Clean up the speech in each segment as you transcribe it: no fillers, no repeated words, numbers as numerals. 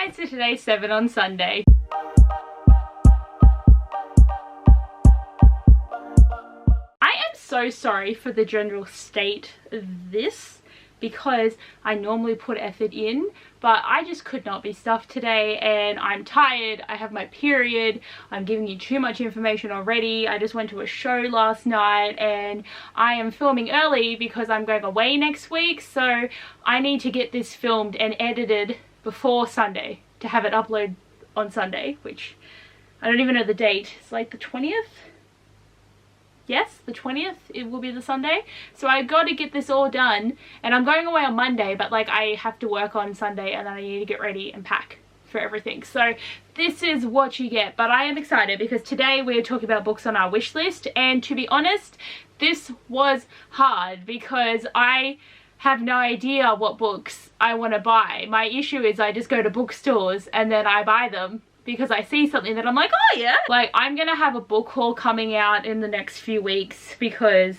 Hi, so today's 7 on Sunday. I am so sorry for the general state of this because I normally put effort in, but I just could not be stuffed today and I'm tired. I have my period. I'm giving you too much information already. I just went to a show last night and I am filming early because I'm going away next week, so I need to get this filmed and edited before Sunday to have it upload on Sunday, which I don't even know the date. It's like the 20th? Yes, the 20th, it will be the Sunday. So I've got to get this all done, and I'm going away on Monday, but like I have to work on Sunday and then I need to get ready and pack for everything. So this is what you get, but I am excited because today we're talking about books on our wish list, and to be honest, this was hard because I have no idea what books I want to buy. My issue is I just go to bookstores and then I buy them because I see something that I'm like, oh yeah. Like, I'm gonna have a book haul coming out in the next few weeks because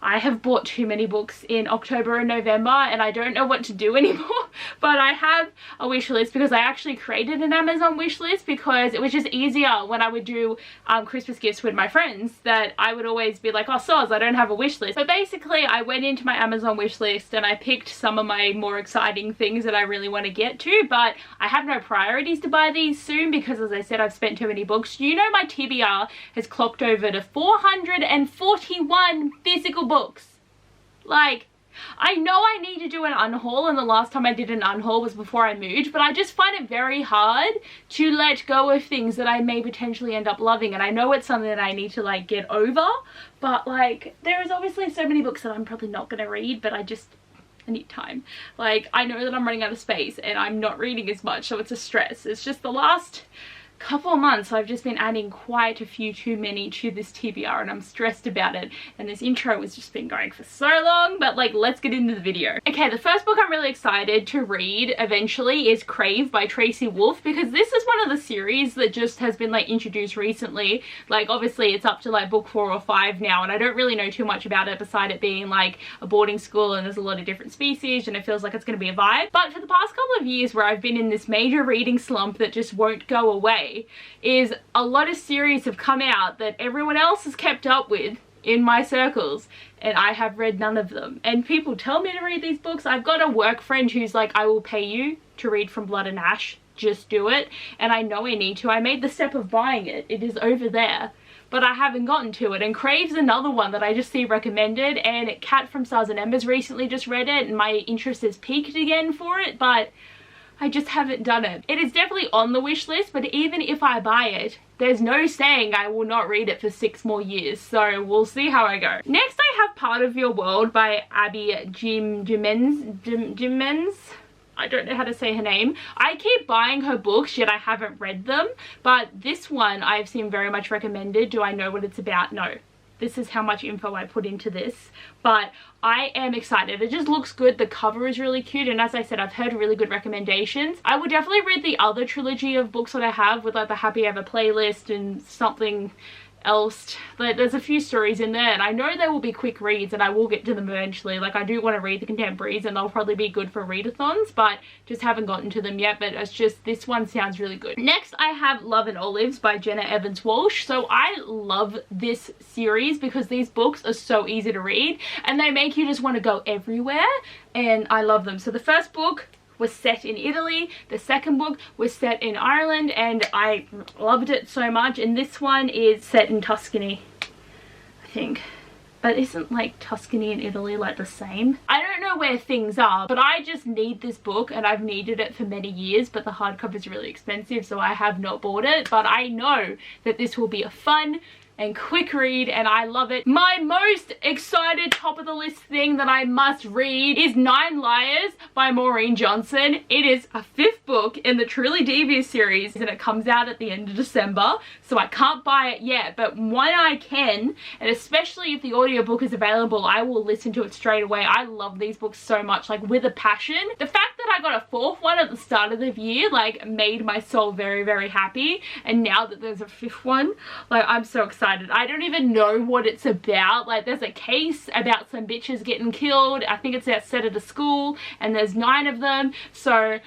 I have bought too many books in October and November and I don't know what to do anymore. But I have a wish list because I actually created an Amazon wish list because it was just easier when I would do Christmas gifts with my friends, that I would always be like, oh soz, I don't have a wish list. But basically I went into my Amazon wish list and I picked some of my more exciting things that I really want to get to, but I have no priorities to buy these soon because, as I said, I've spent too many books. You know, my TBR has clocked over to 441 physical books. Like, I know I need to do an unhaul, and the last time I did an unhaul was before I moved, but I just find it very hard to let go of things that I may potentially end up loving, and I know it's something that I need to like get over, but like there is obviously so many books that I'm probably not going to read, but I need time. Like, I know that I'm running out of space and I'm not reading as much, so it's a stress. It's just the last couple of months I've just been adding quite a few too many to this TBR and I'm stressed about it, and this intro has just been going for so long, but like, let's get into the video. Okay, the first book I'm really excited to read eventually is CRAVE by Tracy Wolff, because this is one of the series that just has been like introduced recently. Like, obviously it's up to like book 4 or 5 now, and I don't really know too much about it beside it being like a boarding school and there's a lot of different species and it feels like it's going to be a vibe. But for the past couple of years where I've been in this major reading slump that just won't go away, is a lot of series have come out that everyone else has kept up with in my circles and I have read none of them, and people tell me to read these books. I've got a work friend who's like, I will pay you to read From Blood and Ash, just do it, and I know I need to. I made the step of buying it. It is over there, but I haven't gotten to it. And CRAVE's another one that I just see recommended, and Kat from Stars and Embers recently just read it and my interest is peaked again for it, but I just haven't done it. It is definitely on the wish list, but even if I buy it, there's no saying I will not read it for 6 more years, so we'll see how I go. Next I have Part of Your World by Abbeyleec. I don't know how to say her name. I keep buying her books, yet I haven't read them, but this one I've seen very much recommended. Do I know what it's about? No. This is how much info I put into this, but I am excited. It just looks good. The cover is really cute, and as I said, I've heard really good recommendations. I would definitely read the other trilogy of books that I have with like the Happy Ever playlist and something else. But there's a few stories in there and I know they will be quick reads and I will get to them eventually. Like, I do want to read the contemporaries and they'll probably be good for readathons, but just haven't gotten to them yet. But it's just, this one sounds really good. Next I have Love and Olives by Jenna Evans Walsh. So I love this series because these books are so easy to read and they make you just want to go everywhere, and I love them. So the first book was set in Italy, the second book was set in Ireland, and I loved it so much, and this one is set in Tuscany, I think. But isn't like Tuscany and Italy like the same? I don't know where things are, but I just need this book and I've needed it for many years, but the hardcover is really expensive, so I have not bought it. But I know that this will be a fun and quick read and I love it. My most excited top of the list thing that I must read is 9 Liars by Maureen Johnson. It is a 5th book in the Truly Devious series and it comes out at the end of December, so I can't buy it yet, but when I can, and especially if the audiobook is available, I will listen to it straight away. I love these books so much, like with a passion. The fact that I got a 4th one at the start of the year like made my soul very, very happy, and now that there's a 5th one, like I'm so excited. excited. I don't even know what it's about. Like, there's a case about some bitches getting killed. I think it's set at a school, and there's 9 of them. So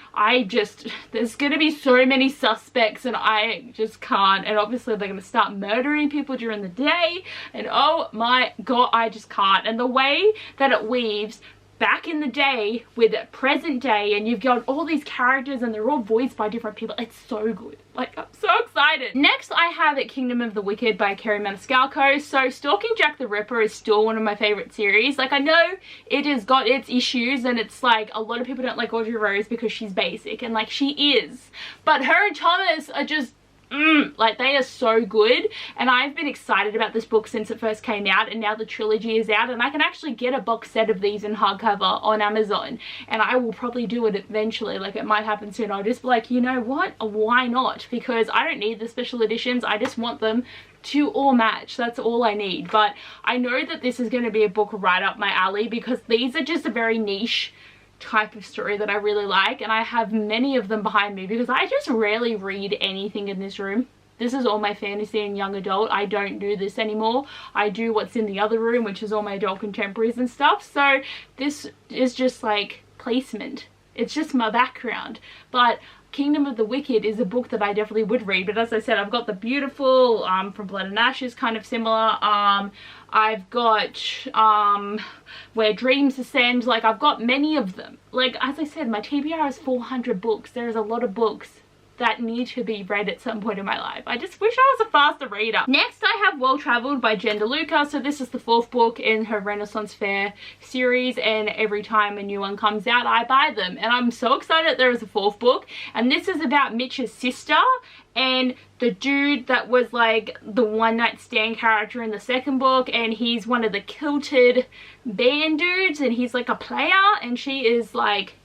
there's gonna be so many suspects, and I just can't. And obviously they're gonna start murdering people during the day, and oh my god, I just can't. And the way that it weaves back in the day with present day, and you've got all these characters and they're all voiced by different people. It's so good. Like, I'm so excited. Next, I have Kingdom of the Wicked by Kerry Maniscalco. So Stalking Jack the Ripper is still one of my favorite series. Like, I know it has got its issues, and it's like a lot of people don't like Audrey Rose because she's basic, and like she is, but her and Thomas are just like, they are so good. And I've been excited about this book since it first came out, and now the trilogy is out, and I can actually get a box set of these in hardcover on Amazon, and I will probably do it eventually. Like, it might happen soon. I'll just be like, you know what, why not? Because I don't need the special editions, I just want them to all match. That's all I need. But I know that this is going to be a book right up my alley, because these are just a very niche type of story that I really like, and I have many of them behind me because I just rarely read anything in this room. This is all my fantasy and young adult. I don't do this anymore. I do what's in the other room, which is all my adult contemporaries and stuff. So this is just like placement. It's just my background. But Kingdom of the Wicked is a book that I definitely would read. But as I said, I've got The Beautiful, From Blood and Ashes, kind of similar. I've got Where Dreams Ascend. Like, I've got many of them. Like, as I said, my TBR is 400 books. There is a lot of books that need to be read at some point in my life. I just wish I was a faster reader. Next, I have Well Travelled by Jen DeLuca. So this is the 4th book in her Renaissance Fair series, and every time a new one comes out, I buy them. And I'm so excited there is a 4th book. And this is about Mitch's sister and the dude that was like the one night stand character in the 2nd book, and he's one of the kilted band dudes, and he's like a player, and she is like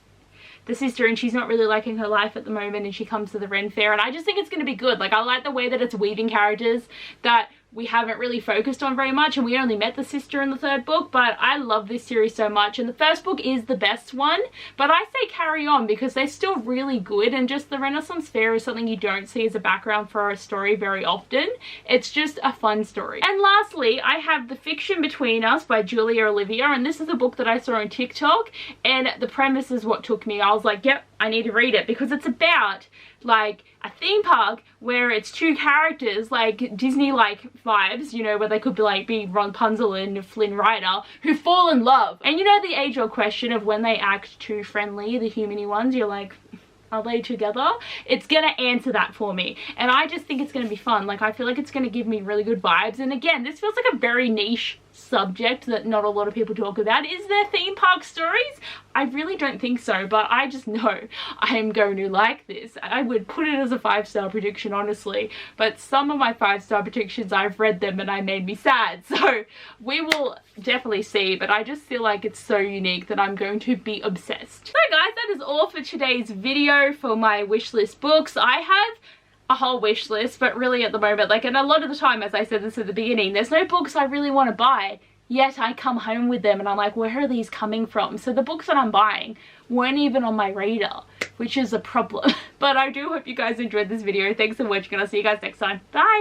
the sister, and she's not really liking her life at the moment, and she comes to the Ren Fair, and I just think it's going to be good. Like, I like the way that it's weaving characters that we haven't really focused on very much, and we only met the sister in the 3rd book, but I love this series so much. And the 1st book is the best one, but I say carry on because they're still really good, and just the Renaissance Fair is something you don't see as a background for a story very often. It's just a fun story. And lastly, I have The Fiction Between Us by Julia Olivia, and this is a book that I saw on TikTok, and the premise is what took me. I was like, yep, I need to read it, because it's about like a theme park where it's 2 characters, like Disney like vibes, you know, where they could be like Rapunzel and Flynn Rider, who fall in love. And you know the age old question of when they act too friendly, the humany ones, you're like, are they together? It's gonna answer that for me, and I just think it's gonna be fun. Like, I feel like it's gonna give me really good vibes. And again, this feels like a very niche subject that not a lot of people talk about. Is there theme park stories? I really don't think so, but I just know I'm going to like this. I would put it as a 5-star prediction, honestly, but some of my 5-star predictions, I've read them and I made me sad, so we will definitely see. But I just feel like it's so unique that I'm going to be obsessed. So guys, that is all for today's video for my wish list books. I have a whole wish list, but really at the moment, like, and a lot of the time, as I said this at the beginning, there's no books I really want to buy, yet I come home with them and I'm like, where are these coming from? So the books that I'm buying weren't even on my radar, which is a problem. But I do hope you guys enjoyed this video. Thanks for watching, and I'll see you guys next time. Bye!